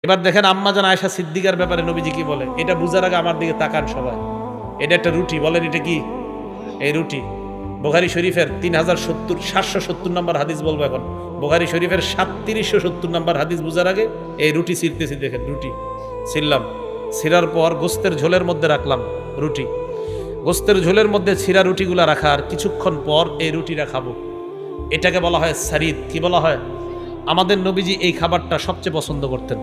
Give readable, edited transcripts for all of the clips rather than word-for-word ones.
এবার দেখেন আম্মা জান আয়েশা সিদ্দিকার ব্যাপারে নবীজি কি বলে, এটা বুঝার আগে আমার দিকে তাকান সবাই। এটা একটা রুটি, বলেন এটা কি? এই রুটি বুখারী শরীফের 770 নম্বর হাদিস বলবো এখন। বুখারী শরীফের 3770 নম্বর হাদিস বুঝার আগে এই রুটি ছিঁড়তেছি, দেখেন রুটি ছিঁড়লাম, ছিঁড়ার পর গোস্তের ঝোলের মধ্যে রাখলাম রুটি, গোস্তের ঝোলের মধ্যে ছিঁড়া রুটিগুলা রাখার কিছুক্ষণ পর এই রুটিটা খাবো। এটাকে বলা হয় সারিদ। কি বলা হয়? আমাদের নবীজি এই খাবারটা সবচেয়ে পছন্দ করতেন।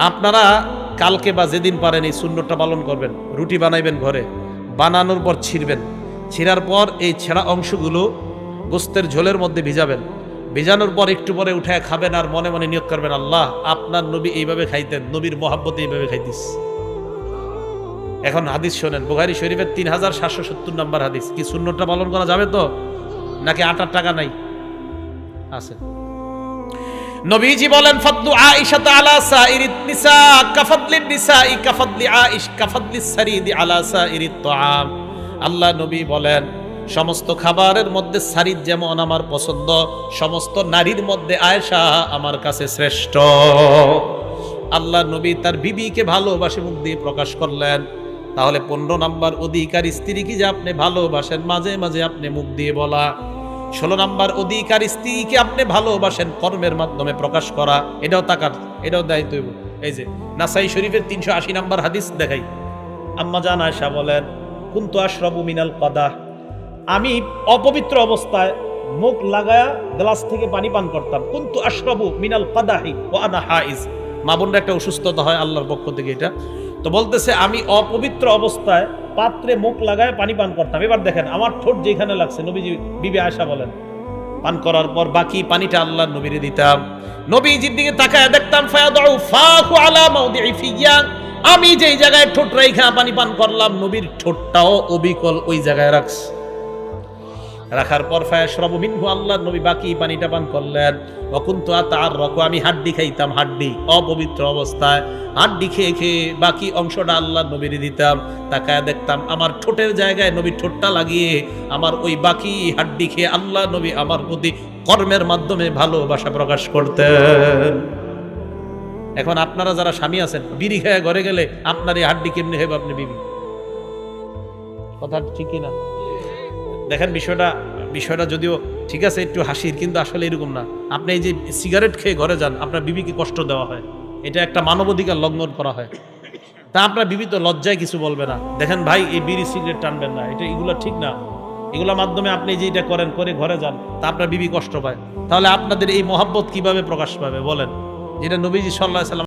আপনারা কালকে বা যেদিন পারেন এই সুন্নতটা পালন করবেন। রুটি বানাইবেন ঘরে, বানানোর পর ছিঁড়বেন, ছিঁড়ার পর এই ছেঁড়া অংশগুলো গোস্তের ঝোলের মধ্যে ভিজাবেন, ভিজানোর পর একটু পরে উঠায় খাবেন আর মনে মনে নিয়োগ করবেন, আল্লাহ আপনার নবী এইভাবে খাইতেন, নবীর মহাব্বতে এইভাবে খাইতিস। এখন হাদিস শোনেন, বুখারী শরীফের 3770 নম্বর হাদিস। কি সুন্নতটা পালন করা যাবে তো, নাকি আটার টাকা নাই? আছে। নবীজি বলেন, ফাদলু আয়েশা আলা সাইরিত নিসা কাফাদলিন নিসাই কাফাদলি আয়েশ কাফাদলিস সারিদি আলা সাইরিত তাআম। আল্লাহ নবী বলেন, সমস্ত খাবারের মধ্যে সারিদ যেমন আমার পছন্দ, সমস্ত নারীর মধ্যে আয়েশা আমার কাছে শ্রেষ্ঠ। আল্লাহ নবী তার বিবিকে ভালোবাসে মুখ দিয়ে প্রকাশ করলেন। তাহলে 15 নম্বর অধিকার স্ত্রী কি যে আপনি ভালোবাসেন মাঝে মাঝে আপনি মুখ দিয়ে বলা। 16 নম্বর অধিকার স্ত্রীকে আপনি ভালোবাসেন কর্মের মাধ্যমে প্রকাশ করা। এটাও তাকার, এটাও দায়িত্ব। এই যে নাসাই শরীফের 380 নম্বর হাদিস দেখাই। আম্মা জান আয়েশা বলেন, কুনতু আশরাবু মিনাল কাদাহ, আমি অপবিত্র অবস্থায় মুখ লাগায়া গ্লাস থেকে পানি পান করতাম। কুনতু আশরাবু মিনাল কাদাহি ওয়া আনা হাইজ। মা বোনরা একটা অসুস্থতা হয় আল্লাহর পক্ষ থেকে এটা তো, বলতেছে আমি অপবিত্র অবস্থায় পাত্রে মুখ লাগায় পানি পান করতাম। এবার দেখেন আমার ঠোঁট যেখানে লাগছে, নবীজি বিবি আয়েশা বলেন, পান করার পর বাকি পানিটা আল্লাহর নবীরে দিতাম। নবীজির দিকে তাকায় দেখতাম, ফায়াদউ ফাহু আলা মাউদিই ফিয়া, আমি যেই জায়গায় ঠোঁট রাইখা পানি পান করলাম, নবীর ঠোঁটটাও অবিকল ওই জায়গায় রাখছে। রাখার পর ফায়াশরাবু মিনহু, আল্লাহর নবী বাকি পানিটা পান করলেন। ওয়া কুনতু আতাআররাকু, আমি হাড্ডি খাইতাম, হাড্ডি অপবিত্র অবস্থায় হাড্ডি খেয়ে খেয়ে বাকি অংশটা আল্লাহর নবীরে দিতাম। তাকায় দেখতাম আমার ঠোঁটের জায়গায় নবীর ঠোঁটটা লাগিয়ে আমার ওই বাকি হাড্ডি খেয়ে আল্লাহ নবী আমার প্রতি কর্মের মাধ্যমে ভালোবাসা প্রকাশ করতেন। এখন আপনারা যারা স্বামী আছেন, বিড়ি খেয়ে ঘরে গেলে আপনার এই হাড্ডি কেমনে হবে আপনি বিবি? কথা ঠিক কিনা? দেখেন বিষয়টা যদিও ঠিক আছে একটু হাসির, কিন্তু আসলে এরকম না। আপনি এই যে সিগারেট খেয়ে ঘরে যান, আপনার বিবিকে কষ্ট দেওয়া হয়, এটা একটা মানবাধিকার লঙ্ঘন করা হয়। তা আপনার বিবি তো লজ্জায় কিছু বলবে না, দেখেন ভাই এই বিড়ি সিগারেট টানবেন না, এগুলো ঠিক না। এগুলোর মাধ্যমে আপনি যে এটা করেন, করে ঘরে যান, তা আপনার বিবি কষ্ট পায়। তাহলে আপনাদের এই মহব্বত কিভাবে প্রকাশ পাবে বলেন? যেটা নবীজি সাল্লাল্লাহু আলাইহি ওয়াসাল্লাম